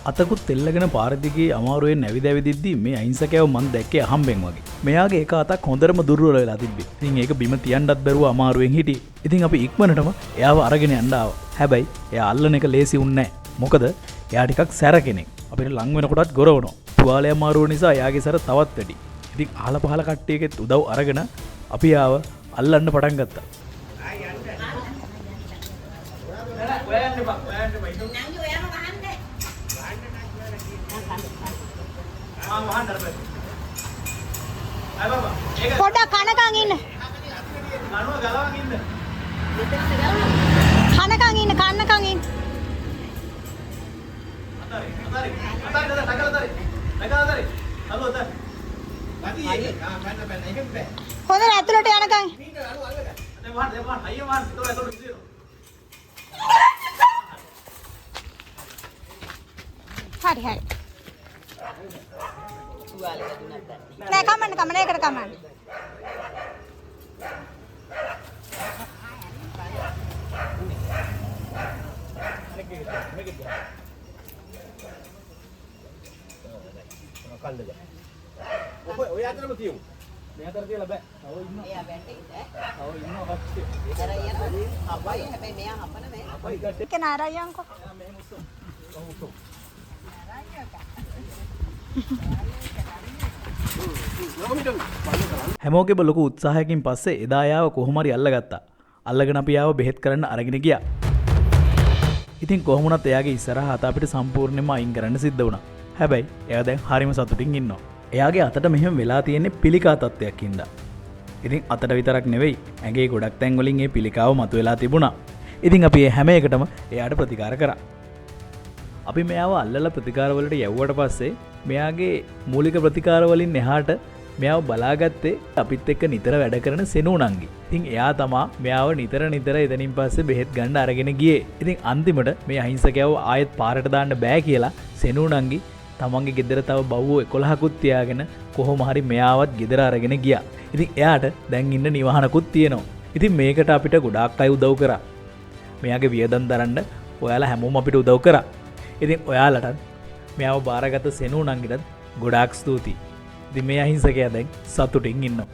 අතකුත් තෙල්ලගෙන පාර දිගේ අමාරුවෙන් නැවිද ඇවිදිද්දි මේ අහිංසකයව මන් දැක්කේ අහම්බෙන් වගේ. මෙයාගේ එක අතක් හොඳටම දුර්වල වෙලා තිබ්බේ. ඉතින් ඒක බිම තියන්නත් බැරුව අමාරුවෙන් හිටියේ. ඉතින් අපි ඉක්මනටම එයාව අරගෙන යන්න ආවා. හැබැයි එයා අල්ලන එක ලේසි වුණේ නැහැ. මොකද එයා ටිකක් සැර කෙනෙක්. අපිට ලං වෙනකොටත් ගොරවනවා. තුවාලය අමාරුව නිසා එයාගේ සැර තවත් වැඩි. ඉතින් අහල පහල කට්ටියගෙත් උදව් අරගෙන අපි ආව අල්ලන්න පටන් ගත්තා. පොඩ්ඩක් කනකන් ඉන්න. කනකන් ඉන්න කන්නකන් ඉන්න. හොඳට ඇතුළට යනකන්. හරි හරි. නෑ කමන්න ඒකට කමන්න. ඔය අතරම තියමු. මේ අතර තියලා බෑ. තව ඉන්නවා. එයා වැටෙන්නේ තව ඉන්නවා කට්ටිය. අර යන අපයි හැබැයි මෙයා හපන මේ අපයි කට්ටිය. ඒක නාරයන්කෝ. මෙහෙම උස්සමු. උස්සමු. හැමෝගෙම ලොකු උත්සාහයකින් පස්සේ එදා යාව කොහොම හරි අල්ලගත්තා. අල්ලගෙන අපි යාව බෙහෙත් කරන්න අරගෙන ගියා. ඉතින් කොහොම වුණත් එයාගේ ඉස්සරහ අත අපිට සම්පූර්ණයෙන්ම අයින් කරන්න සිද්ධ වුණා. හැබැයි එයා දැන් හරිම සතුටින් ඉන්නවා. එයාගේ අතට මෙහෙම වෙලා තියෙන්නේ පිළිකා තත්ත්වයක් හින්දා. ඉතින් අතට විතරක් නෙවෙයි ඇඟේ ගොඩක් තැන් වලින් මේ පිළිකාව මතුවලා තිබුණා. ඉතින් අපි මේ හැම එකටම එයාට ප්‍රතිකාර කරා. අපි මෙයාව අල්ලලා ප්‍රතිකාර වලට යවුවට පස්සේ මෙයාගේ මූලික ප්‍රතිකාර වලින් එහාට මෙයාව බලාගත්තේ අපිත් එක්ක නිතර වැඩ කරන සෙනුණන්ගේ. ඉතින් එයා තමා මෙයාව නිතර එතනින් පස්සේ බෙහෙත් ගන්න අරගෙන ගියේ. ඉතින් අන්තිමට මේ අහිංසකයව ආයෙත් පාරට දාන්න බෑ කියලා සෙනුණන්ගේ තමන්ගේ ගෙදර තව බව්වෝ 11කුත් තියාගෙන කොහොම හරි මෙයාවත් ගෙදර අරගෙන ගියා. ඉතින් එයාට දැන් ඉන්න නිවහනකුත් තියෙනවා. ඉතින් මේකට අපිට ගොඩාක් අය උදව් කරා. මෙයාගේ වියදම් දරන්න ඔයාලා හැමෝම අපිට උදව් කරා. ඉතින් ඔයාලටත් මෙයාව බාරගත්ත සෙනුණන්ගේටත් ගොඩාක් ස්තුතියි. ඉතින් මේ අහිංසකයා දැන් සතුටින් ඉන්නවා.